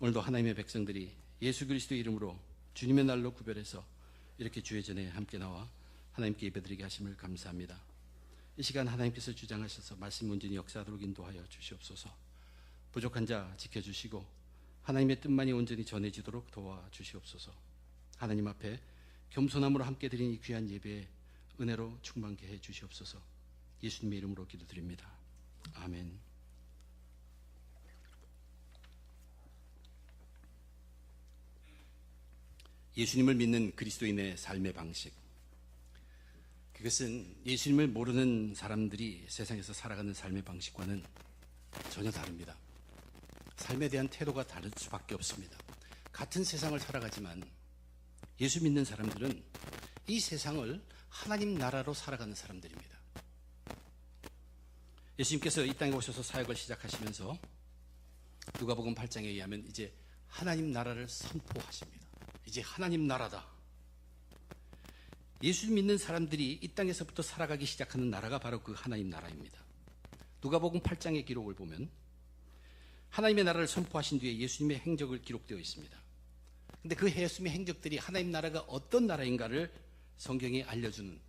오늘도 하나님의 백성들이 예수 그리스도의 이름으로 주님의 날로 구별해서 이렇게 주의 전에 함께 나와 하나님께 예배드리게 하심을 감사합니다. 이 시간 하나님께서 주장하셔서 말씀 온전히 역사하도록 인도하여 주시옵소서. 부족한 자 지켜주시고 하나님의 뜻만이 온전히 전해지도록 도와주시옵소서. 하나님 앞에 겸손함으로 함께 드린 이 귀한 예배에 은혜로 충만케 해 주시옵소서. 예수님의 이름으로 기도드립니다. 아멘. 예수님을 믿는 그리스도인의 삶의 방식, 그것은 예수님을 모르는 사람들이 세상에서 살아가는 삶의 방식과는 전혀 다릅니다. 삶에 대한 태도가 다를 수밖에 없습니다. 같은 세상을 살아가지만 예수 믿는 사람들은 이 세상을 하나님 나라로 살아가는 사람들입니다. 예수님께서 이 땅에 오셔서 사역을 시작하시면서 누가복음 8장에 의하면 이제 하나님 나라를 선포하십니다. 이제 하나님 나라다. 예수 믿는 사람들이 이 땅에서부터 살아가기 시작하는 나라가 바로 그 하나님 나라입니다. 누가복음 8장의 기록을 보면 하나님의 나라를 선포하신 뒤에 예수님의 행적을 기록되어 있습니다. 그런데 그 예수님의 행적들이 하나님 나라가 어떤 나라인가를 성경에 알려주는,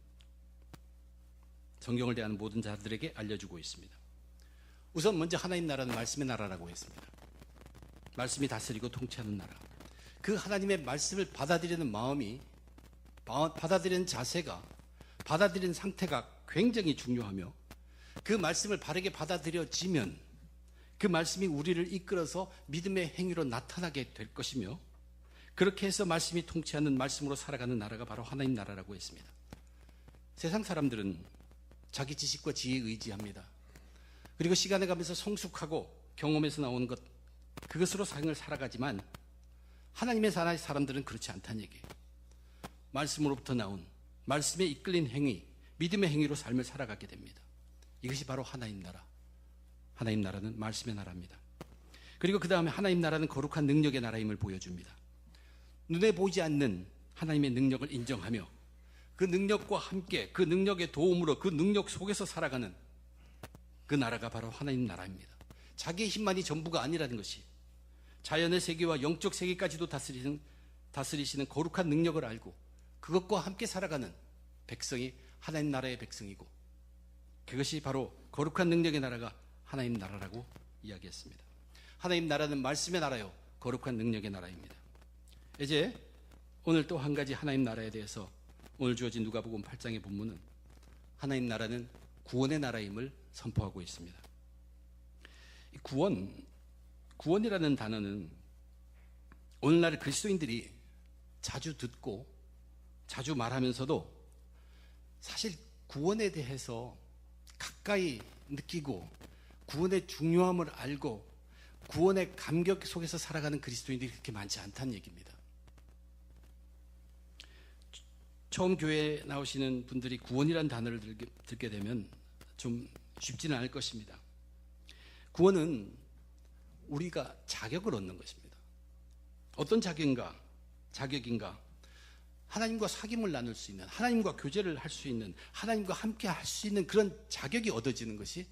성경을 대하는 모든 자들에게 알려주고 있습니다. 우선 먼저 하나님 나라는 말씀의 나라라고 했습니다. 말씀이 다스리고 통치하는 나라. 그 하나님의 말씀을 받아들이는 마음이, 받아들이는 자세가, 받아들이는 상태가 굉장히 중요하며, 그 말씀을 바르게 받아들여지면 그 말씀이 우리를 이끌어서 믿음의 행위로 나타나게 될 것이며, 그렇게 해서 말씀이 통치하는, 말씀으로 살아가는 나라가 바로 하나님 나라라고 했습니다. 세상 사람들은 자기 지식과 지혜에 의지합니다. 그리고 시간에 가면서 성숙하고 경험에서 나오는 것, 그것으로 삶을 살아가지만 하나님의 나라의 사람들은 그렇지 않다는 얘기예요. 말씀으로부터 나온, 말씀에 이끌린 행위, 믿음의 행위로 삶을 살아가게 됩니다. 이것이 바로 하나님 나라. 하나님 나라는 말씀의 나라입니다. 그리고 그 다음에 하나님 나라는 거룩한 능력의 나라임을 보여줍니다. 눈에 보이지 않는 하나님의 능력을 인정하며 그 능력과 함께, 그 능력의 도움으로, 그 능력 속에서 살아가는 그 나라가 바로 하나님 나라입니다. 자기의 힘만이 전부가 아니라는 것이, 자연의 세계와 영적 세계까지도 다스리시는 거룩한 능력을 알고 그것과 함께 살아가는 백성이 하나님 나라의 백성이고, 그것이 바로 거룩한 능력의 나라가 하나님 나라라고 이야기했습니다. 하나님 나라는 말씀의 나라요, 거룩한 능력의 나라입니다. 이제 오늘 또 한 가지 하나님 나라에 대해서, 오늘 주어진 누가복음 8장의 본문은 하나님 나라는 구원의 나라임을 선포하고 있습니다. 구원이라는 단어는 오늘날 그리스도인들이 자주 듣고 자주 말하면서도 사실 구원에 대해서 가까이 느끼고 구원의 중요함을 알고 구원의 감격 속에서 살아가는 그리스도인들이 그렇게 많지 않다는 얘기입니다. 처음 교회에 나오시는 분들이 구원이라는 단어를 듣게 되면 좀 쉽지는 않을 것입니다. 구원은 우리가 자격을 얻는 것입니다. 어떤 자격인가? 하나님과 사귐을 나눌 수 있는, 하나님과 교제를 할 수 있는, 하나님과 함께 할 수 있는 그런 자격이 얻어지는 것이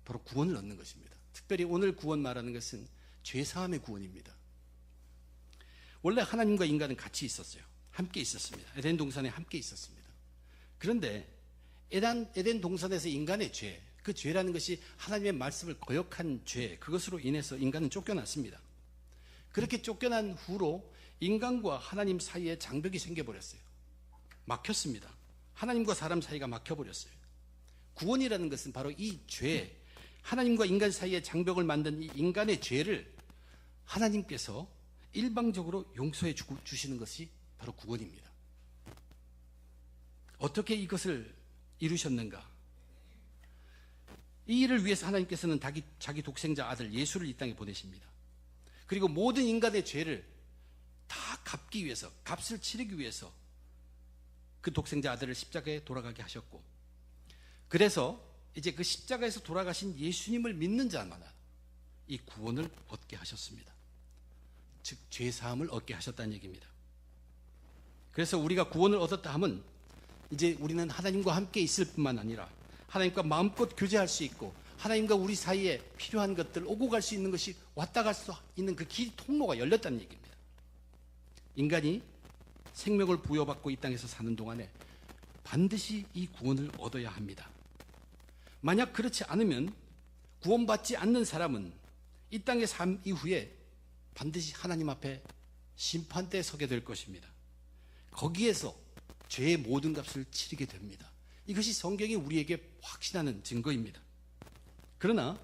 바로 구원을 얻는 것입니다. 특별히 오늘 구원 말하는 것은 죄사함의 구원입니다. 원래 하나님과 인간은 같이 있었어요. 함께 있었습니다. 에덴 동산에 함께 있었습니다. 그런데 에덴 동산에서 인간의 죄, 그 죄라는 것이 하나님의 말씀을 거역한 죄, 그것으로 인해서 인간은 쫓겨났습니다. 그렇게 쫓겨난 후로 인간과 하나님 사이에 장벽이 생겨버렸어요. 막혔습니다. 하나님과 사람 사이가 막혀버렸어요. 구원이라는 것은 바로 이 죄, 하나님과 인간 사이에 장벽을 만든 이 인간의 죄를 하나님께서 일방적으로 용서해 주시는 것이 바로 구원입니다. 어떻게 이것을 이루셨는가? 이 일을 위해서 하나님께서는 자기 독생자 아들 예수를 이 땅에 보내십니다. 그리고 모든 인간의 죄를 다 갚기 위해서, 값을 치르기 위해서 그 독생자 아들을 십자가에 돌아가게 하셨고, 그래서 이제 그 십자가에서 돌아가신 예수님을 믿는 자마다 이 구원을 얻게 하셨습니다. 즉 죄사함을 얻게 하셨다는 얘기입니다. 그래서 우리가 구원을 얻었다 하면 이제 우리는 하나님과 함께 있을 뿐만 아니라 하나님과 마음껏 교제할 수 있고 하나님과 우리 사이에 필요한 것들, 오고 갈 수 있는 것이 왔다 갈 수 있는 그 길 통로가 열렸다는 얘기입니다. 인간이 생명을 부여받고 이 땅에서 사는 동안에 반드시 이 구원을 얻어야 합니다. 만약 그렇지 않으면 구원받지 않는 사람은 이 땅의 삶 이후에 반드시 하나님 앞에 심판대에 서게 될 것입니다. 거기에서 죄의 모든 값을 치르게 됩니다. 이것이 성경이 우리에게 확신하는 증거입니다. 그러나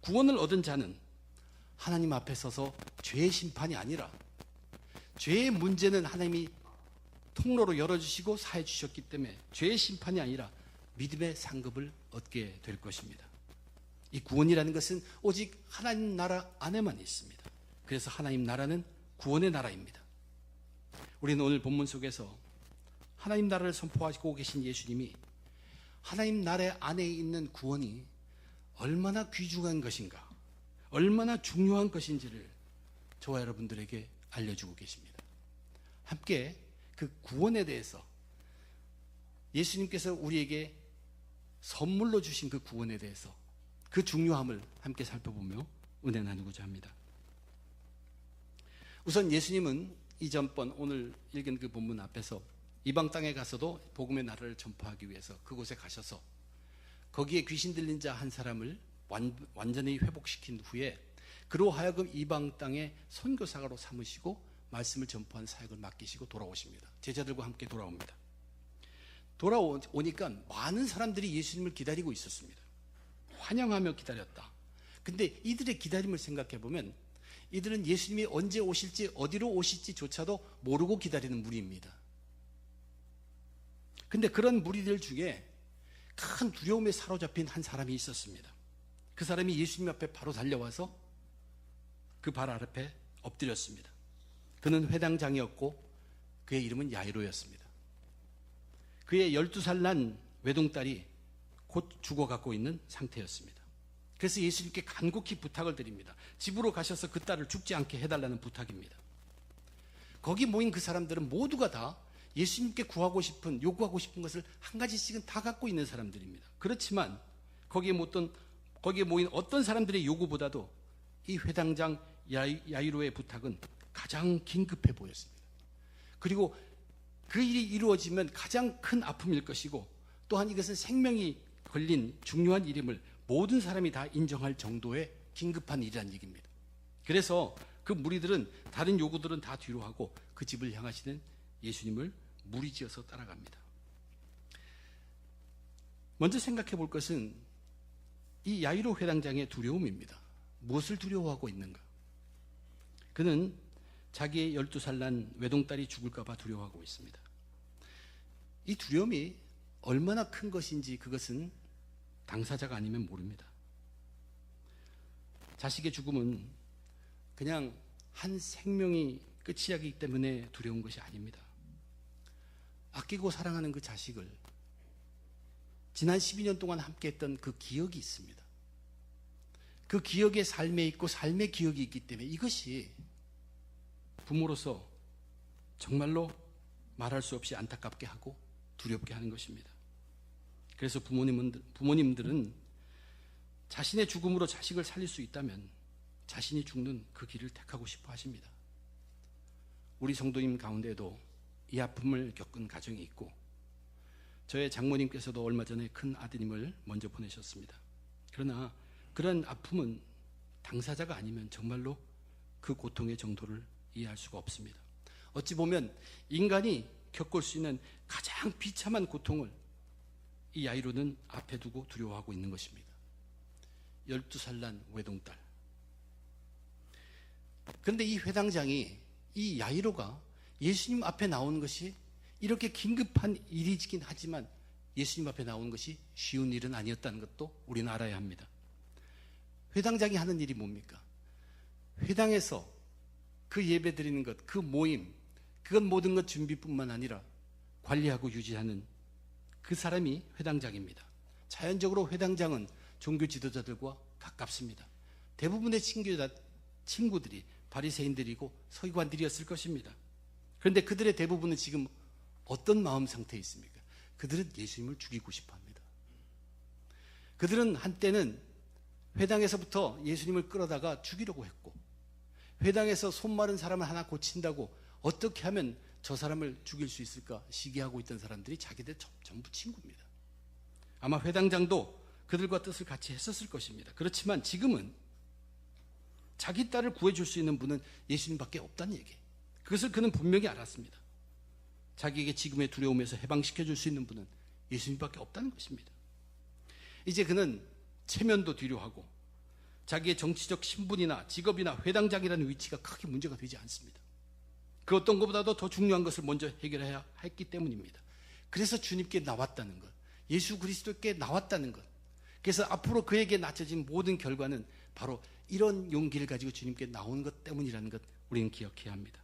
구원을 얻은 자는 하나님 앞에 서서 죄의 심판이 아니라 죄의 문제는 하나님이 통로로 열어주시고 사해 주셨기 때문에 죄의 심판이 아니라 믿음의 상급을 얻게 될 것입니다. 이 구원이라는 것은 오직 하나님 나라 안에만 있습니다. 그래서 하나님 나라는 구원의 나라입니다. 우리는 오늘 본문 속에서 하나님 나라를 선포하시고 계신 예수님이 하나님 나라 안에 있는 구원이 얼마나 귀중한 것인가, 얼마나 중요한 것인지를 저와 여러분들에게 알려주고 계십니다. 함께 그 구원에 대해서 예수님께서 우리에게 선물로 주신 그 구원에 대해서 그 중요함을 함께 살펴보며 은혜 나누고자 합니다. 우선 예수님은 이전번 오늘 읽은 그 본문 앞에서 이방 땅에 가서도 복음의 나라를 전파하기 위해서 그곳에 가셔서 거기에 귀신 들린 자 한 사람을 완전히 회복시킨 후에 그로 하여금 이방 땅에 선교사로 삼으시고 말씀을 전파하는 사역을 맡기시고 돌아오십니다. 제자들과 함께 돌아옵니다. 돌아오니까 많은 사람들이 예수님을 기다리고 있었습니다. 환영하며 기다렸다. 근데 이들의 기다림을 생각해 보면 이들은 예수님이 언제 오실지 어디로 오실지조차도 모르고 기다리는 무리입니다. 근데 그런 무리들 중에 큰 두려움에 사로잡힌 한 사람이 있었습니다. 그 사람이 예수님 앞에 바로 달려와서 그 발 앞에 엎드렸습니다. 그는 회당장이었고 그의 이름은 야이로였습니다. 그의 12살 난 외동딸이 곧 죽어가고 있는 상태였습니다. 그래서 예수님께 간곡히 부탁을 드립니다. 집으로 가셔서 그 딸을 죽지 않게 해달라는 부탁입니다. 거기 모인 그 사람들은 모두가 다 예수님께 구하고 싶은, 요구하고 싶은 것을 한 가지씩은 다 갖고 있는 사람들입니다. 그렇지만 거기에 모인 어떤 사람들의 요구보다도 이 회당장 야이로의 부탁은 가장 긴급해 보였습니다. 그리고 그 일이 이루어지면 가장 큰 아픔일 것이고 또한 이것은 생명이 걸린 중요한 일임을 모든 사람이 다 인정할 정도의 긴급한 일이라는 얘기입니다. 그래서 그 무리들은 다른 요구들은 다 뒤로 하고 그 집을 향하시는 예수님을 무리지어서 따라갑니다. 먼저 생각해 볼 것은 이 야이로 회당장의 두려움입니다. 무엇을 두려워하고 있는가? 그는 자기의 12살 난 외동딸이 죽을까 봐 두려워하고 있습니다. 이 두려움이 얼마나 큰 것인지 그것은 당사자가 아니면 모릅니다. 자식의 죽음은 그냥 한 생명이 끝이야기 때문에 두려운 것이 아닙니다. 아끼고 사랑하는 그 자식을 지난 12년 동안 함께했던 그 기억이 있습니다. 그 기억의 삶에 있고 삶의 기억이 있기 때문에 이것이 부모로서 정말로 말할 수 없이 안타깝게 하고 두렵게 하는 것입니다. 그래서 부모님들은 자신의 죽음으로 자식을 살릴 수 있다면 자신이 죽는 그 길을 택하고 싶어 하십니다. 우리 성도님 가운데도 이 아픔을 겪은 가정이 있고 저의 장모님께서도 얼마 전에 큰 아드님을 먼저 보내셨습니다. 그러나 그런 아픔은 당사자가 아니면 정말로 그 고통의 정도를 이해할 수가 없습니다. 어찌 보면 인간이 겪을 수 있는 가장 비참한 고통을 이 야이로는 앞에 두고 두려워하고 있는 것입니다. 12살 난 외동딸. 그런데 이 회당장이 이 야이로가 예수님 앞에 나오는 것이 이렇게 긴급한 일이긴 하지만 예수님 앞에 나오는 것이 쉬운 일은 아니었다는 것도 우리는 알아야 합니다. 회당장이 하는 일이 뭡니까? 회당에서 그 예배 드리는 것, 그 모임, 그건 모든 것 준비뿐만 아니라 관리하고 유지하는 그 사람이 회당장입니다. 자연적으로 회당장은 종교 지도자들과 가깝습니다. 대부분의 친구들이 바리새인들이고 서기관들이었을 것입니다. 그런데 그들의 대부분은 지금 어떤 마음 상태에 있습니까? 그들은 예수님을 죽이고 싶어 합니다. 그들은 한때는 회당에서부터 예수님을 끌어다가 죽이려고 했고, 회당에서 손 마른 사람을 하나 고친다고 어떻게 하면 저 사람을 죽일 수 있을까 시기하고 있던 사람들이 자기들 전부 친구입니다. 아마 회당장도 그들과 뜻을 같이 했었을 것입니다. 그렇지만 지금은 자기 딸을 구해줄 수 있는 분은 예수님밖에 없다는 얘기예요. 그것을 그는 분명히 알았습니다. 자기에게 지금의 두려움에서 해방시켜줄 수 있는 분은 예수님밖에 없다는 것입니다. 이제 그는 체면도 뒤로 하고 자기의 정치적 신분이나 직업이나 회당장이라는 위치가 크게 문제가 되지 않습니다. 그 어떤 것보다도 더 중요한 것을 먼저 해결해야 했기 때문입니다. 그래서 주님께 나왔다는 것, 예수 그리스도께 나왔다는 것, 그래서 앞으로 그에게 낮춰진 모든 결과는 바로 이런 용기를 가지고 주님께 나오는 것 때문이라는 것 우리는 기억해야 합니다.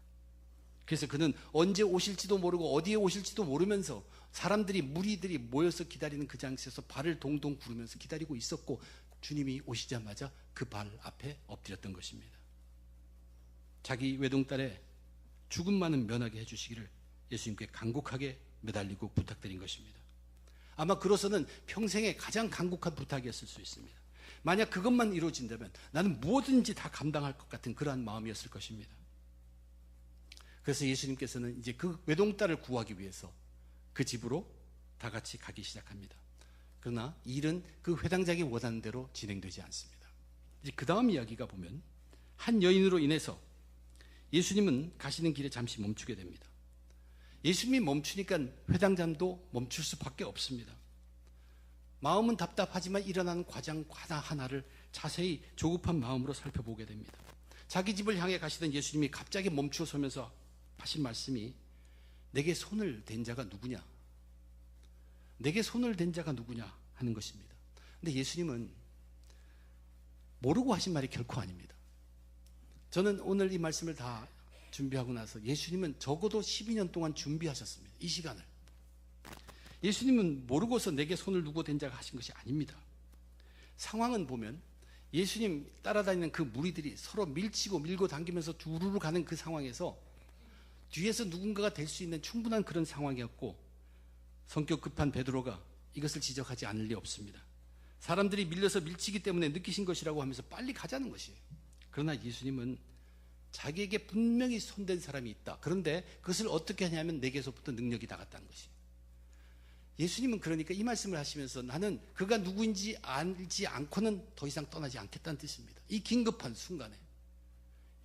그래서 그는 언제 오실지도 모르고 어디에 오실지도 모르면서 사람들이, 무리들이 모여서 기다리는 그 장소에서 발을 동동 구르면서 기다리고 있었고, 주님이 오시자마자 그 발 앞에 엎드렸던 것입니다. 자기 외동딸의 죽음만은 면하게 해주시기를 예수님께 간곡하게 매달리고 부탁드린 것입니다. 아마 그로서는 평생의 가장 간곡한 부탁이었을 수 있습니다. 만약 그것만 이루어진다면 나는 무엇든지 다 감당할 것 같은 그러한 마음이었을 것입니다. 그래서 예수님께서는 이제 그 외동딸을 구하기 위해서 그 집으로 다 같이 가기 시작합니다. 그러나 일은 그 회당장이 원하는 대로 진행되지 않습니다. 이제 그 다음 이야기가 보면 한 여인으로 인해서 예수님은 가시는 길에 잠시 멈추게 됩니다. 예수님이 멈추니까 회당장도 멈출 수밖에 없습니다. 마음은 답답하지만 일어나는 과정 하나하나를 자세히 조급한 마음으로 살펴보게 됩니다. 자기 집을 향해 가시던 예수님이 갑자기 멈추어 서면서 하신 말씀이 내게 손을 댄 자가 누구냐? 내게 손을 댄 자가 누구냐? 하는 것입니다. 근데 예수님은 모르고 하신 말이 결코 아닙니다. 저는 오늘 이 말씀을 다 준비하고 나서 예수님은 적어도 12년 동안 준비하셨습니다. 이 시간을. 예수님은 모르고서 내게 손을 누고 댄 자가 하신 것이 아닙니다. 상황은 보면 예수님 따라다니는 그 무리들이 서로 밀치고 밀고 당기면서 두루루 가는 그 상황에서 뒤에서 누군가가 될 수 있는 충분한 그런 상황이었고, 성격 급한 베드로가 이것을 지적하지 않을 리 없습니다. 사람들이 밀려서 밀치기 때문에 느끼신 것이라고 하면서 빨리 가자는 것이에요. 그러나 예수님은 자기에게 분명히 손댄 사람이 있다. 그런데 그것을 어떻게 하냐면 내게서부터 능력이 나갔다는 것이에요. 예수님은 그러니까 이 말씀을 하시면서 나는 그가 누구인지 알지 않고는 더 이상 떠나지 않겠다는 뜻입니다. 이 긴급한 순간에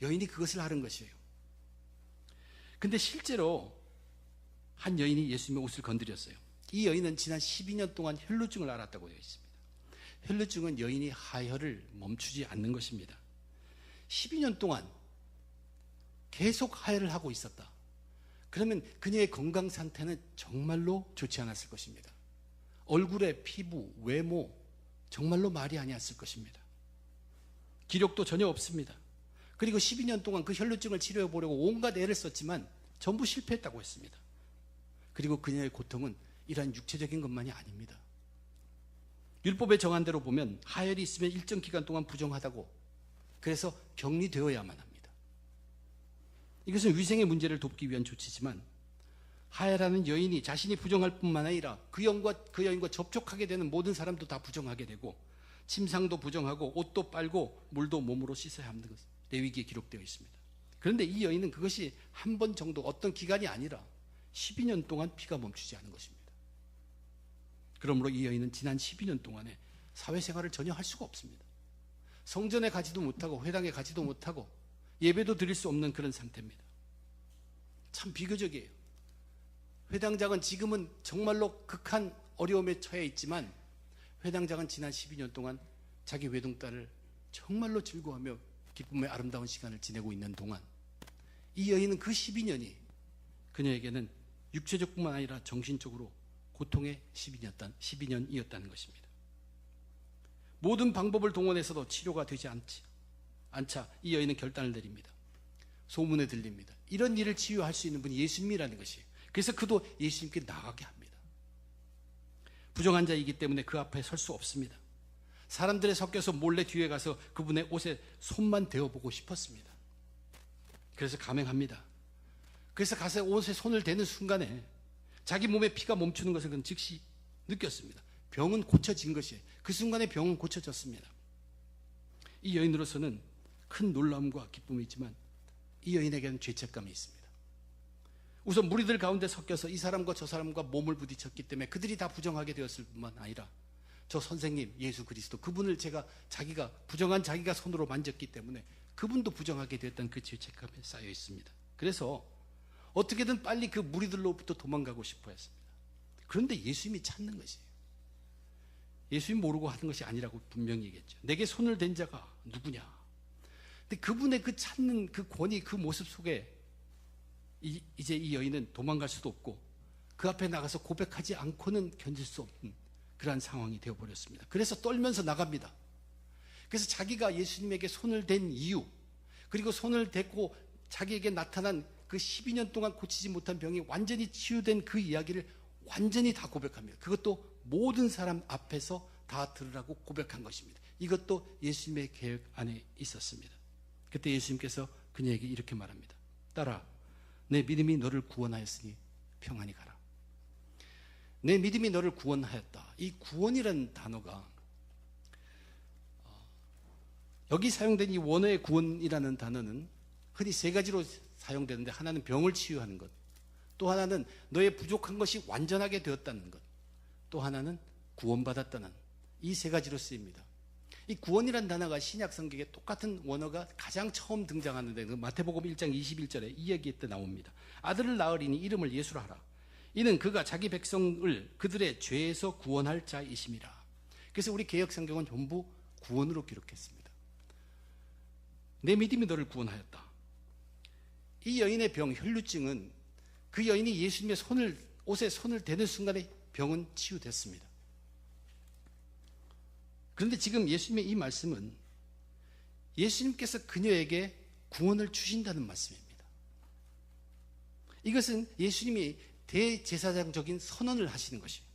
여인이 그것을 알은 것이에요. 근데 실제로 한 여인이 예수님의 옷을 건드렸어요. 이 여인은 지난 12년 동안 혈루증을 앓았다고 되어 있습니다. 혈루증은 여인이 하혈을 멈추지 않는 것입니다. 12년 동안 계속 하혈을 하고 있었다. 그러면 그녀의 건강 상태는 정말로 좋지 않았을 것입니다. 얼굴의 피부, 외모 정말로 말이 아니었을 것입니다. 기력도 전혀 없습니다. 그리고 12년 동안 그 혈루증을 치료해 보려고 온갖 애를 썼지만 전부 실패했다고 했습니다. 그리고 그녀의 고통은 이러한 육체적인 것만이 아닙니다. 율법에 정한 대로 보면 하혈이 있으면 일정 기간 동안 부정하다고, 그래서 격리되어야만 합니다. 이것은 위생의 문제를 돕기 위한 조치지만 하혈하는 여인이 자신이 부정할 뿐만 아니라 그 여인과 접촉하게 되는 모든 사람도 다 부정하게 되고, 침상도 부정하고 옷도 빨고 물도 몸으로 씻어야 하는 것, 레위기에 기록되어 있습니다. 그런데 이 여인은 그것이 한 번 정도, 어떤 기간이 아니라 12년 동안 피가 멈추지 않은 것입니다. 그러므로 이 여인은 지난 12년 동안에 사회생활을 전혀 할 수가 없습니다. 성전에 가지도 못하고 회당에 가지도 못하고 예배도 드릴 수 없는 그런 상태입니다. 참 비교적이에요. 회당장은 지금은 정말로 극한 어려움에 처해 있지만, 회당장은 지난 12년 동안 자기 외동딸을 정말로 즐거워하며 기쁨의 아름다운 시간을 지내고 있는 동안 이 여인은 그 12년이 그녀에게는 육체적 뿐만 아니라 정신적으로 고통의 12년이었다는 것입니다. 모든 방법을 동원해서도 치료가 되지 않자 이 여인은 결단을 내립니다. 소문에 들립니다. 이런 일을 치유할 수 있는 분이 예수님이라는 것이에요. 그래서 그도 예수님께 나가게 합니다. 부정한 자이기 때문에 그 앞에 설 수 없습니다. 사람들에 섞여서 몰래 뒤에 가서 그분의 옷에 손만 대어보고 싶었습니다. 그래서 감행합니다. 그래서 가서 옷에 손을 대는 순간에 자기 몸에 피가 멈추는 것을 그는 즉시 느꼈습니다. 병은 고쳐진 것이에요. 그 순간에 병은 고쳐졌습니다. 이 여인으로서는 큰 놀라움과 기쁨이 있지만 이 여인에게는 죄책감이 있습니다. 우선 무리들 가운데 섞여서 이 사람과 저 사람과 몸을 부딪혔기 때문에 그들이 다 부정하게 되었을 뿐만 아니라 저 선생님 예수 그리스도 그분을 자기가 부정한 자기가 손으로 만졌기 때문에 그분도 부정하게 되었다는 그 죄책감에 쌓여 있습니다. 그래서 어떻게든 빨리 그 무리들로부터 도망가고 싶어 했습니다. 그런데 예수님이 찾는 것이에요. 예수님 모르고 하는 것이 아니라고 분명히 얘기했죠. 내게 손을 댄 자가 누구냐. 근데 그분의 그 찾는 그 권위, 그 모습 속에 이제 이 여인은 도망갈 수도 없고 그 앞에 나가서 고백하지 않고는 견딜 수 없는 그러한 상황이 되어버렸습니다. 그래서 떨면서 나갑니다. 그래서 자기가 예수님에게 손을 댄 이유, 그리고 손을 댔고 자기에게 나타난 그 12년 동안 고치지 못한 병이 완전히 치유된 그 이야기를 완전히 다 고백합니다. 그것도 모든 사람 앞에서 다 들으라고 고백한 것입니다. 이것도 예수님의 계획 안에 있었습니다. 그때 예수님께서 그녀에게 이렇게 말합니다. 딸아, 내 믿음이 너를 구원하였으니 평안히 가라. 내 믿음이 너를 구원하였다. 이 구원이라는 단어가 여기 사용된 이 원어의 구원이라는 단어는 흔히 세 가지로 사용되는데, 하나는 병을 치유하는 것, 또 하나는 너의 부족한 것이 완전하게 되었다는 것, 또 하나는 구원받았다는, 이 세 가지로 쓰입니다. 이 구원이라는 단어가 신약 성경에 똑같은 원어가 가장 처음 등장하는데 마태복음 1장 21절에 이 얘기 때 나옵니다. 아들을 낳으리니 이름을 예수라 하라. 이는 그가 자기 백성을 그들의 죄에서 구원할 자이심이라. 그래서 우리 개역 성경은 전부 구원으로 기록했습니다. 내 믿음이 너를 구원하였다. 이 여인의 병, 혈루증은 그 여인이 예수님의 옷에 손을 대는 순간에 병은 치유됐습니다. 그런데 지금 예수님의 이 말씀은 예수님께서 그녀에게 구원을 주신다는 말씀입니다. 이것은 예수님이 대제사장적인 선언을 하시는 것이에요.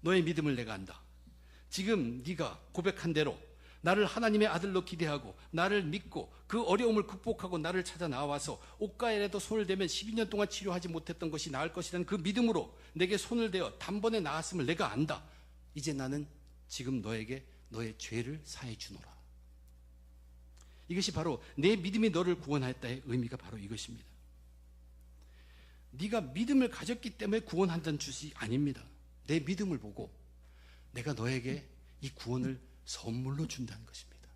너의 믿음을 내가 안다. 지금 네가 고백한 대로 나를 하나님의 아들로 기대하고 나를 믿고 그 어려움을 극복하고 나를 찾아 나와서 옷가에라도 손을 대면 12년 동안 치료하지 못했던 것이 나을 것이라는 그 믿음으로 내게 손을 대어 단번에 나았음을 내가 안다. 이제 나는 지금 너에게 너의 죄를 사해 주노라. 이것이 바로 내 믿음이 너를 구원하였다의 의미가 바로 이것입니다. 네가 믿음을 가졌기 때문에 구원한다는 뜻이 아닙니다. 내 믿음을 보고 내가 너에게 이 구원을 선물로 준다는 것입니다.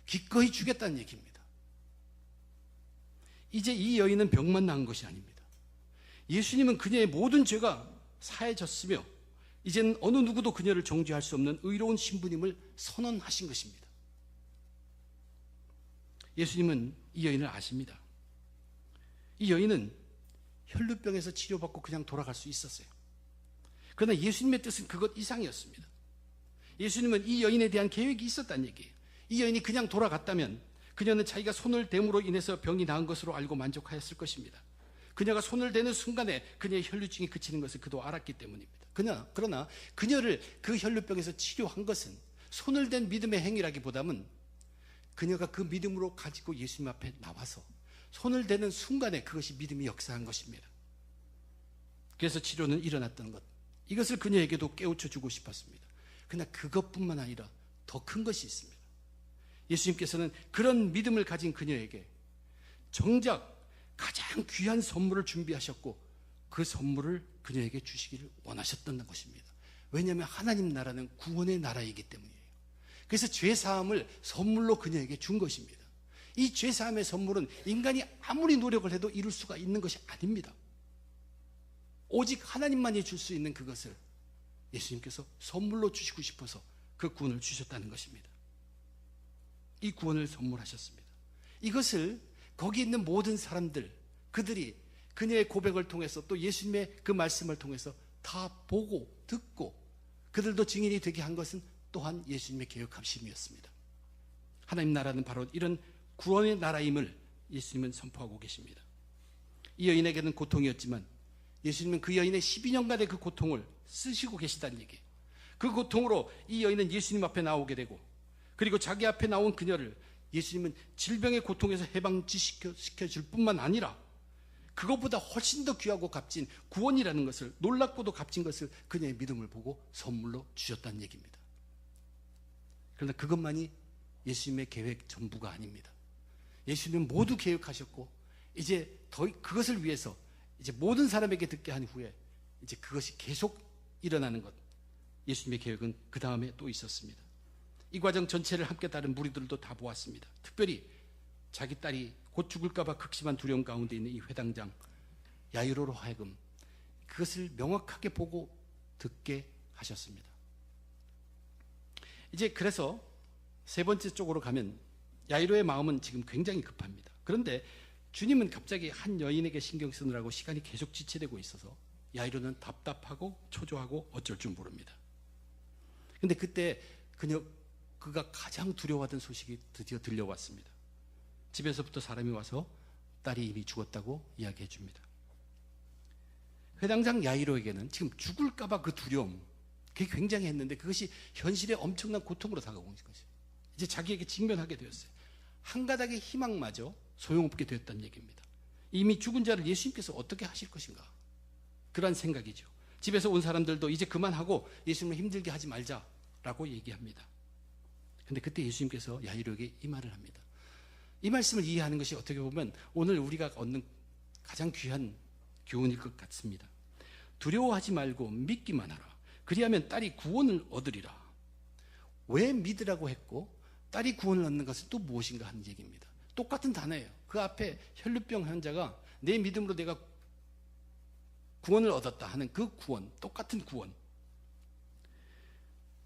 기꺼이 주겠다는 얘기입니다. 이제 이 여인은 병만 나은 것이 아닙니다. 예수님은 그녀의 모든 죄가 사해졌으며 이제는 어느 누구도 그녀를 정죄할 수 없는 의로운 신부님을 선언하신 것입니다. 예수님은 이 여인을 아십니다. 이 여인은 혈루병에서 치료받고 그냥 돌아갈 수 있었어요. 그러나 예수님의 뜻은 그것 이상이었습니다. 예수님은 이 여인에 대한 계획이 있었다는 얘기예요. 이 여인이 그냥 돌아갔다면 그녀는 자기가 손을 댐으로 인해서 병이 나은 것으로 알고 만족하였을 것입니다. 그녀가 손을 대는 순간에 그녀의 혈루증이 그치는 것을 그도 알았기 때문입니다. 그러나 그녀를 그 혈루병에서 치료한 것은 손을 댄 믿음의 행위라기보다는 그녀가 그 믿음으로 가지고 예수님 앞에 나와서 손을 대는 순간에 그것이 믿음이 역사한 것입니다. 그래서 치료는 일어났던 것, 이것을 그녀에게도 깨우쳐 주고 싶었습니다. 그러나 그것뿐만 아니라 더 큰 것이 있습니다. 예수님께서는 그런 믿음을 가진 그녀에게 정작 가장 귀한 선물을 준비하셨고 그 선물을 그녀에게 주시기를 원하셨던 것입니다. 왜냐하면 하나님 나라는 구원의 나라이기 때문이에요. 그래서 죄사함을 선물로 그녀에게 준 것입니다. 이 죄사함의 선물은 인간이 아무리 노력을 해도 이룰 수가 있는 것이 아닙니다. 오직 하나님만이 줄 수 있는 그것을 예수님께서 선물로 주시고 싶어서 그 구원을 주셨다는 것입니다. 이 구원을 선물하셨습니다. 이것을 거기 있는 모든 사람들, 그들이 그녀의 고백을 통해서 또 예수님의 그 말씀을 통해서 다 보고 듣고 그들도 증인이 되게 한 것은 또한 예수님의 계획하심이었습니다. 하나님 나라는 바로 이런 구원의 나라임을 예수님은 선포하고 계십니다. 이 여인에게는 고통이었지만 예수님은 그 여인의 12년간의 그 고통을 쓰시고 계시다는 얘기예요. 그 고통으로 이 여인은 예수님 앞에 나오게 되고, 그리고 자기 앞에 나온 그녀를 예수님은 질병의 고통에서 해방시켜 줄 뿐만 아니라 그것보다 훨씬 더 귀하고 값진 구원이라는 것을, 놀랍고도 값진 것을 그녀의 믿음을 보고 선물로 주셨다는 얘기입니다. 그러나 그것만이 예수님의 계획 전부가 아닙니다. 예수님은 모두 계획하셨고 이제 더 그것을 위해서 이제 모든 사람에게 듣게 한 후에 이제 그것이 계속 일어나는 것, 예수님의 계획은 그 다음에 또 있었습니다. 이 과정 전체를 함께 따른 무리들도 다 보았습니다. 특별히 자기 딸이 곧 죽을까봐 극심한 두려움 가운데 있는 이 회당장 야이로로 하여금 그것을 명확하게 보고 듣게 하셨습니다. 이제 그래서 세 번째 쪽으로 가면 야이로의 마음은 지금 굉장히 급합니다. 그런데 주님은 갑자기 한 여인에게 신경 쓰느라고 시간이 계속 지체되고 있어서 야이로는 답답하고 초조하고 어쩔 줄 모릅니다. 근데 그때 그가 가장 두려워하던 소식이 드디어 들려왔습니다. 집에서부터 사람이 와서 딸이 이미 죽었다고 이야기해 줍니다. 회당장 야이로에게는 지금 죽을까봐 그 두려움, 그게 굉장히 했는데 그것이 현실의 엄청난 고통으로 다가오는 것이에요. 이제 자기에게 직면하게 되었어요. 한 가닥의 희망마저 소용없게 되었다는 얘기입니다. 이미 죽은 자를 예수님께서 어떻게 하실 것인가, 그런 생각이죠. 집에서 온 사람들도 이제 그만하고 예수님을 힘들게 하지 말자라고 얘기합니다. 근데 그때 예수님께서 야이로에게 이 말을 합니다. 이 말씀을 이해하는 것이 어떻게 보면 오늘 우리가 얻는 가장 귀한 교훈일 것 같습니다. 두려워하지 말고 믿기만 하라. 그리하면 딸이 구원을 얻으리라. 왜 믿으라고 했고 딸이 구원을 얻는 것은 또 무엇인가 하는 얘기입니다. 똑같은 단어예요. 그 앞에 혈루병 환자가 내 믿음으로 내가 구원을 얻었다 하는 그 구원, 똑같은 구원.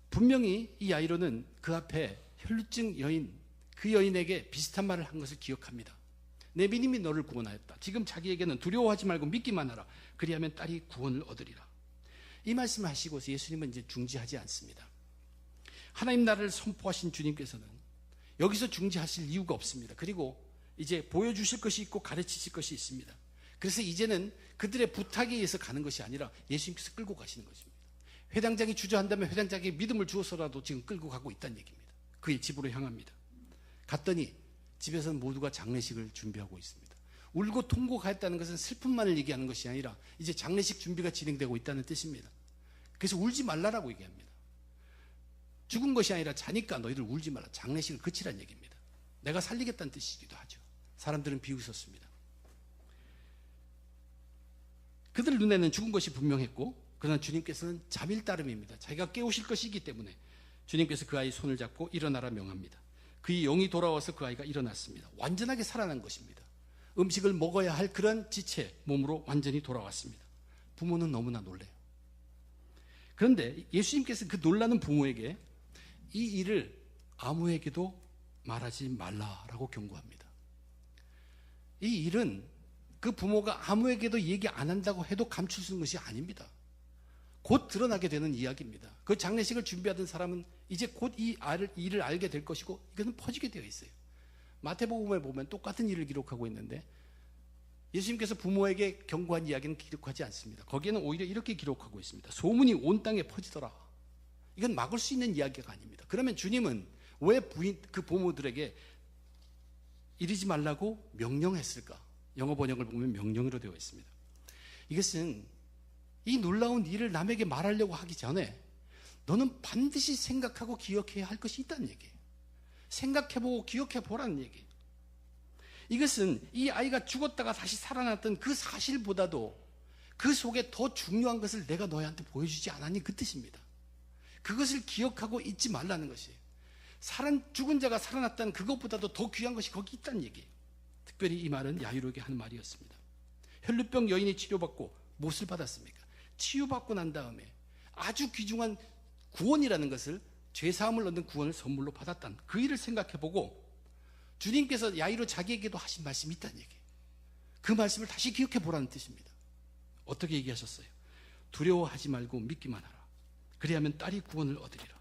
분명히 이 야이로는 그 앞에 혈루증 여인, 그 여인에게 비슷한 말을 한 것을 기억합니다. 내 믿음이 너를 구원하였다. 지금 자기에게는 두려워하지 말고 믿기만 하라. 그리하면 딸이 구원을 얻으리라. 이 말씀을 하시고서 예수님은 이제 중지하지 않습니다. 하나님 나라를 선포하신 주님께서는 여기서 중지하실 이유가 없습니다. 그리고 이제 보여주실 것이 있고 가르치실 것이 있습니다. 그래서 이제는 그들의 부탁에 의해서 가는 것이 아니라 예수님께서 끌고 가시는 것입니다. 회당장이 주저한다면 회당장에게 믿음을 주어서라도 지금 끌고 가고 있다는 얘기입니다. 그의 집으로 향합니다. 갔더니 집에서는 모두가 장례식을 준비하고 있습니다. 울고 통곡하였다는 것은 슬픔만을 얘기하는 것이 아니라 이제 장례식 준비가 진행되고 있다는 뜻입니다. 그래서 울지 말라라고 얘기합니다. 죽은 것이 아니라 자니까 너희들 울지 말라. 장례식을 그치라는 얘기입니다. 내가 살리겠다는 뜻이기도 하죠. 사람들은 비웃었습니다. 그들 눈에는 죽은 것이 분명했고 그러나 주님께서는 잠일 따름입니다. 자기가 깨우실 것이기 때문에 주님께서 그 아이 손을 잡고 일어나라 명합니다. 그의 영이 돌아와서 그 아이가 일어났습니다. 완전하게 살아난 것입니다. 음식을 먹어야 할 그런 지체 몸으로 완전히 돌아왔습니다. 부모는 너무나 놀래요. 그런데 예수님께서 그 놀라는 부모에게 이 일을 아무에게도 말하지 말라라고 경고합니다. 이 일은 그 부모가 아무에게도 얘기 안 한다고 해도 감출 수 있는 것이 아닙니다. 곧 드러나게 되는 이야기입니다. 그 장례식을 준비하던 사람은 이제 곧 이 일을 알게 될 것이고 이것은 퍼지게 되어 있어요. 마태복음에 보면 똑같은 일을 기록하고 있는데 예수님께서 부모에게 경고한 이야기는 기록하지 않습니다. 거기에는 오히려 이렇게 기록하고 있습니다. 소문이 온 땅에 퍼지더라. 이건 막을 수 있는 이야기가 아닙니다. 그러면 주님은 왜 그 부모들에게 이러지 말라고 명령했을까? 영어 번역을 보면 명령으로 되어 있습니다. 이것은 이 놀라운 일을 남에게 말하려고 하기 전에 너는 반드시 생각하고 기억해야 할 것이 있다는 얘기예요. 생각해보고 기억해보라는 얘기예요. 이것은 이 아이가 죽었다가 다시 살아났던 그 사실보다도 그 속에 더 중요한 것을 내가 너희한테 보여주지 않았니? 그 뜻입니다. 그것을 기억하고 잊지 말라는 것이에요. 죽은 자가 살아났다는 그것보다도 더 귀한 것이 거기 있다는 얘기예요. 특별히 이 말은 야이로에게 하는 말이었습니다. 혈루병 여인이 치료받고 무엇을 받았습니까? 치유받고 난 다음에 아주 귀중한 구원이라는 것을, 죄사함을 얻는 구원을 선물로 받았다는 그 일을 생각해보고 주님께서 야이로 자기에게도 하신 말씀이 있다는 얘기예요. 그 말씀을 다시 기억해보라는 뜻입니다. 어떻게 얘기하셨어요? 두려워하지 말고 믿기만 하라. 그리하면 딸이 구원을 얻으리라.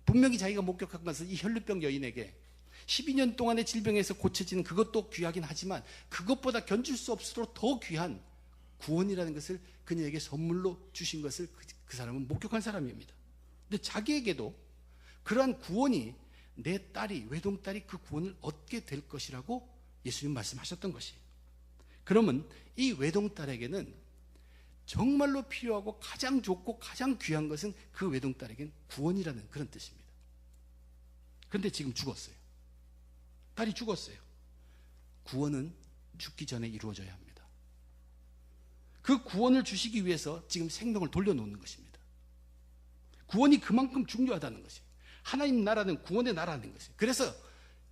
분명히 자기가 목격한 것은 이 혈루병 여인에게 12년 동안의 질병에서 고쳐지는 그것도 귀하긴 하지만 그것보다 견줄 수 없도록 더 귀한 구원이라는 것을 그녀에게 선물로 주신 것을 그 사람은 목격한 사람입니다. 근데 자기에게도 그러한 구원이 내 딸이, 외동딸이 그 구원을 얻게 될 것이라고 예수님 말씀하셨던 것이에요. 그러면 이 외동딸에게는 정말로 필요하고 가장 좋고 가장 귀한 것은 그 외동딸에게는 구원이라는 그런 뜻입니다. 그런데 지금 죽었어요. 딸이 죽었어요. 구원은 죽기 전에 이루어져야 합니다. 그 구원을 주시기 위해서 지금 생명을 돌려놓는 것입니다. 구원이 그만큼 중요하다는 것이에요. 하나님 나라는 구원의 나라는 것이에요. 그래서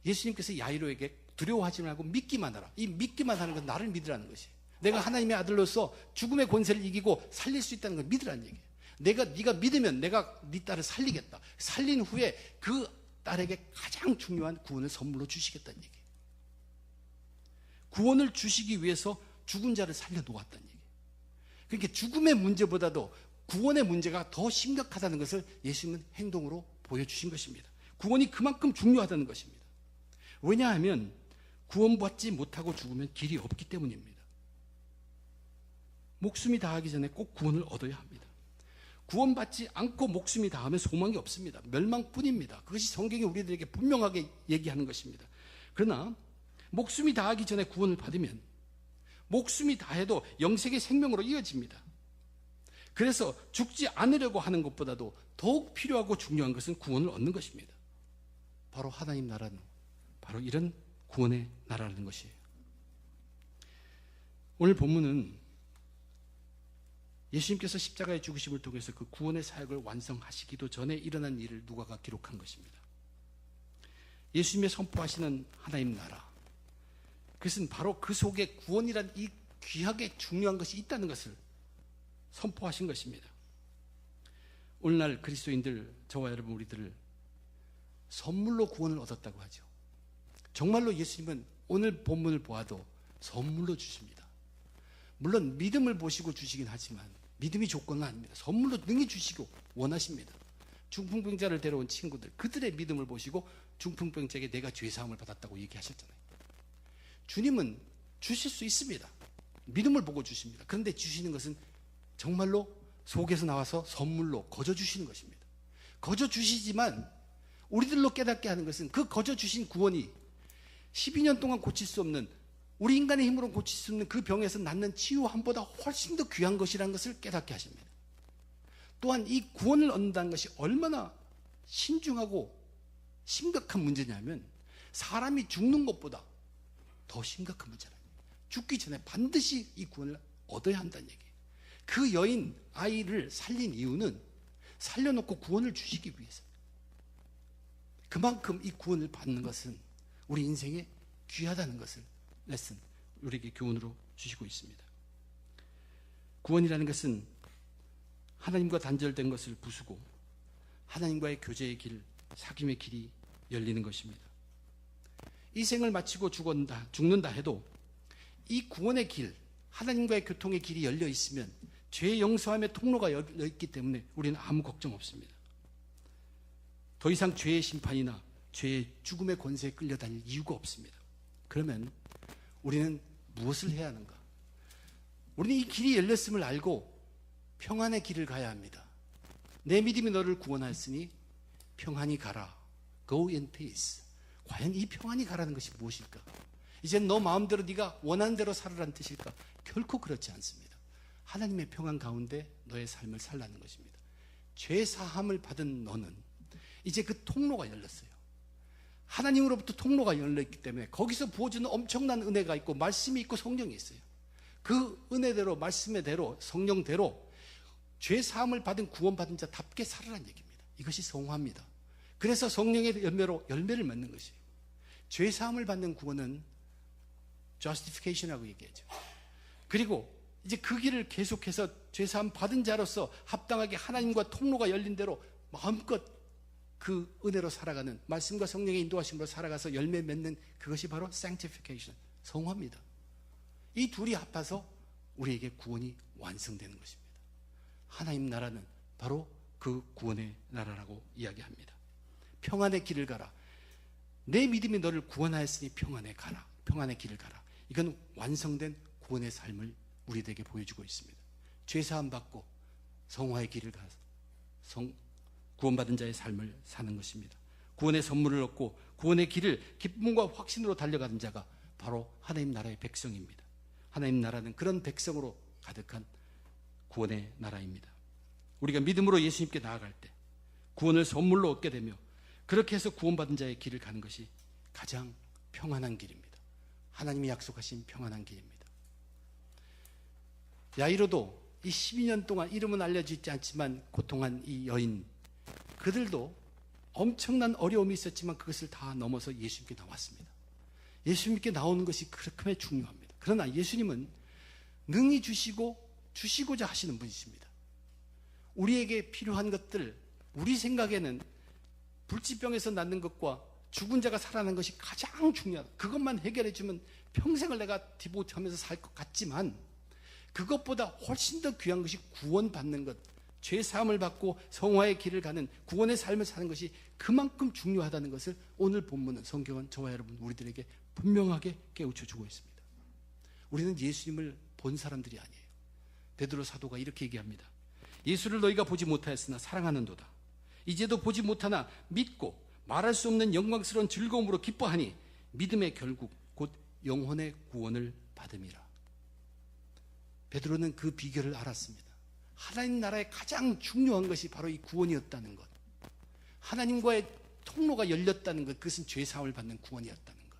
예수님께서 야이로에게 두려워하지 말고 믿기만 하라. 이 믿기만 하는 건 나를 믿으라는 것이에요. 내가 하나님의 아들로서 죽음의 권세를 이기고 살릴 수 있다는 걸 믿으라는 얘기예요. 네가 믿으면 내가 네 딸을 살리겠다. 살린 후에 그 딸에게 가장 중요한 구원을 선물로 주시겠다는 얘기예요. 구원을 주시기 위해서 죽은 자를 살려 놓았다는 얘기예요. 그러니까 죽음의 문제보다도 구원의 문제가 더 심각하다는 것을 예수님은 행동으로 보여주신 것입니다. 구원이 그만큼 중요하다는 것입니다. 왜냐하면 구원받지 못하고 죽으면 길이 없기 때문입니다. 목숨이 다하기 전에 꼭 구원을 얻어야 합니다. 구원받지 않고 목숨이 다하면 소망이 없습니다. 멸망뿐입니다. 그것이 성경이 우리들에게 분명하게 얘기하는 것입니다. 그러나 목숨이 다하기 전에 구원을 받으면 목숨이 다해도 영생의 생명으로 이어집니다. 그래서 죽지 않으려고 하는 것보다도 더욱 필요하고 중요한 것은 구원을 얻는 것입니다. 바로 하나님 나라는 바로 이런 구원의 나라라는 것이에요. 오늘 본문은 예수님께서 십자가의 죽으심을 통해서 그 구원의 사역을 완성하시기도 전에 일어난 일을 누가가 기록한 것입니다. 예수님의 선포하시는 하나님 나라, 그것은 바로 그 속에 구원이란 이 귀하게 중요한 것이 있다는 것을 선포하신 것입니다. 오늘날 그리스도인들, 저와 여러분 우리들을 선물로 구원을 얻었다고 하죠. 정말로 예수님은 오늘 본문을 보아도 선물로 주십니다. 물론 믿음을 보시고 주시긴 하지만 믿음이 조건은 아닙니다. 선물로 능히 주시고 원하십니다. 중풍병자를 데려온 친구들, 그들의 믿음을 보시고 중풍병자에게 내가 죄사함을 받았다고 얘기하셨잖아요. 주님은 주실 수 있습니다. 믿음을 보고 주십니다. 그런데 주시는 것은 정말로 속에서 나와서 선물로 거저 주시는 것입니다. 거저 주시지만 우리들로 깨닫게 하는 것은 그 거저 주신 구원이 12년 동안 고칠 수 없는, 우리 인간의 힘으로 고칠 수 없는 그 병에서 낫는 치유함보다 훨씬 더 귀한 것이라는 것을 깨닫게 하십니다. 또한 이 구원을 얻는다는 것이 얼마나 신중하고 심각한 문제냐면 사람이 죽는 것보다 더 심각한 문제랍니다. 죽기 전에 반드시 이 구원을 얻어야 한다는 얘기예요. 그 여인 아이를 살린 이유는 살려놓고 구원을 주시기 위해서. 그만큼 이 구원을 받는 것은 우리 인생에 귀하다는 것을 레슨, 우리에게 교훈으로 주시고 있습니다. 구원이라는 것은 하나님과 단절된 것을 부수고 하나님과의 교제의 길, 사귐의 길이 열리는 것입니다. 이 생을 마치고 죽는다 해도 이 구원의 길, 하나님과의 교통의 길이 열려 있으면 죄의 용서함의 통로가 열려 있기 때문에 우리는 아무 걱정 없습니다. 더 이상 죄의 심판이나 죄의 죽음의 권세에 끌려다닐 이유가 없습니다. 그러면 우리는 무엇을 해야 하는가? 우리는 이 길이 열렸음을 알고 평안의 길을 가야 합니다. 내 믿음이 너를 구원하였으니 평안히 가라. Go in peace. 과연 이 평안히 가라는 것이 무엇일까? 이젠 너 마음대로 네가 원하는 대로 살으라는 뜻일까? 결코 그렇지 않습니다. 하나님의 평안 가운데 너의 삶을 살라는 것입니다. 죄 사함을 받은 너는 이제 그 통로가 열렸어요. 하나님으로부터 통로가 열렸기 때문에 거기서 부어주는 엄청난 은혜가 있고 말씀이 있고 성령이 있어요. 그 은혜대로, 말씀의대로, 성령대로 죄 사함을 받은 구원받은 자답게 살아라는 얘기입니다. 이것이 성화입니다. 그래서 성령의 열매로 열매를 맺는 것이에요. 죄 사함을 받는 구원은 justification이라고 얘기하죠. 그리고 이제 그 길을 계속해서 죄 사함 받은 자로서 합당하게 하나님과 통로가 열린 대로 마음껏 그 은혜로 살아가는, 말씀과 성령의 인도하심으로 살아가서 열매 맺는, 그것이 바로 sanctification, 성화입니다. 이 둘이 합해서 우리에게 구원이 완성되는 것입니다. 하나님 나라는 바로 그 구원의 나라라고 이야기합니다. 평안의 길을 가라. 내 믿음이 너를 구원하였으니 평안에 가라. 평안의 길을 가라. 이건 완성된 구원의 삶을 우리에게 보여주고 있습니다. 죄사함 받고 성화의 길을 가서 구원받은 자의 삶을 사는 것입니다. 구원의 선물을 얻고 구원의 길을 기쁨과 확신으로 달려가는 자가 바로 하나님 나라의 백성입니다. 하나님 나라는 그런 백성으로 가득한 구원의 나라입니다. 우리가 믿음으로 예수님께 나아갈 때 구원을 선물로 얻게 되며 그렇게 해서 구원받은 자의 길을 가는 것이 가장 평안한 길입니다. 하나님이 약속하신 평안한 길입니다. 야이로도 이 12년 동안 이름은 알려지지 않지만 고통한 이 여인, 그들도 엄청난 어려움이 있었지만 그것을 다 넘어서 예수님께 나왔습니다. 예수님께 나오는 것이 그렇게 중요합니다. 그러나 예수님은 능히 주시고자 하시는 분이십니다. 우리에게 필요한 것들, 우리 생각에는 불치병에서 낫는 것과 죽은 자가 살아나는 것이 가장 중요하다. 그것만 해결해 주면 평생을 내가 디보트하면서 살 것 같지만 그것보다 훨씬 더 귀한 것이 구원받는 것, 죄 사함을 받고 성화의 길을 가는 구원의 삶을 사는 것이 그만큼 중요하다는 것을 오늘 본문은, 성경은 저와 여러분 우리들에게 분명하게 깨우쳐 주고 있습니다. 우리는 예수님을 본 사람들이 아니에요. 베드로 사도가 이렇게 얘기합니다. 예수를 너희가 보지 못하였으나 사랑하는도다. 이제도 보지 못하나 믿고 말할 수 없는 영광스러운 즐거움으로 기뻐하니 믿음의 결국 곧 영혼의 구원을 받음이라. 베드로는 그 비결을 알았습니다. 하나님 나라의 가장 중요한 것이 바로 이 구원이었다는 것, 하나님과의 통로가 열렸다는 것, 그것은 죄 사함을 받는 구원이었다는 것.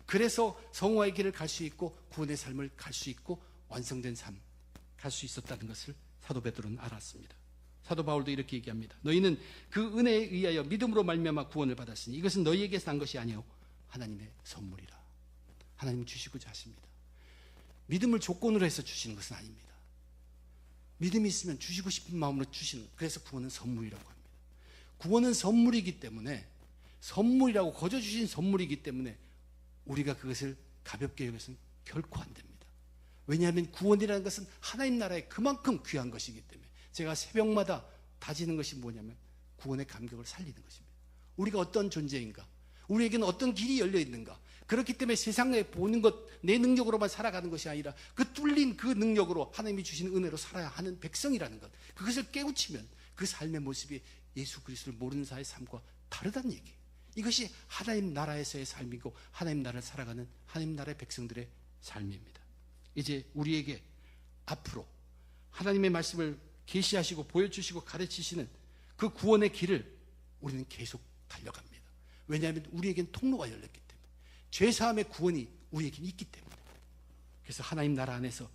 그래서 성화의 길을 갈 수 있고 구원의 삶을 갈 수 있고 완성된 삶 갈 수 있었다는 것을 사도 베드로는 알았습니다. 사도 바울도 이렇게 얘기합니다. 너희는 그 은혜에 의하여 믿음으로 말미암아 구원을 받았으니 이것은 너희에게서 난 것이 아니요 하나님의 선물이라. 하나님은 주시고자 하십니다. 믿음을 조건으로 해서 주시는 것은 아닙니다. 믿음이 있으면 주시고 싶은 마음으로 주시는, 그래서 구원은 선물이라고 합니다. 구원은 선물이기 때문에, 선물이라고 거저 주신 선물이기 때문에 우리가 그것을 가볍게 여겨서는 결코 안 됩니다. 왜냐하면 구원이라는 것은 하나님 나라에 그만큼 귀한 것이기 때문에. 제가 새벽마다 다지는 것이 뭐냐면 구원의 감격을 살리는 것입니다. 우리가 어떤 존재인가, 우리에게는 어떤 길이 열려 있는가. 그렇기 때문에 세상에 보는 것, 내 능력으로만 살아가는 것이 아니라 그 뚫린 그 능력으로 하나님이 주신 은혜로 살아야 하는 백성이라는 것, 그것을 깨우치면 그 삶의 모습이 예수 그리스도를 모르는 자의 삶과 다르다는 얘기예요. 이것이 하나님 나라에서의 삶이고 하나님 나라를 살아가는 하나님 나라의 백성들의 삶입니다. 이제 우리에게 앞으로 하나님의 말씀을 계시하시고 보여주시고 가르치시는 그 구원의 길을 우리는 계속 달려갑니다. 왜냐하면 우리에겐 통로가 열렸기 때문에, 죄사함의 구원이 우리에겐 있기 때문에. 그래서 하나님 나라 안에서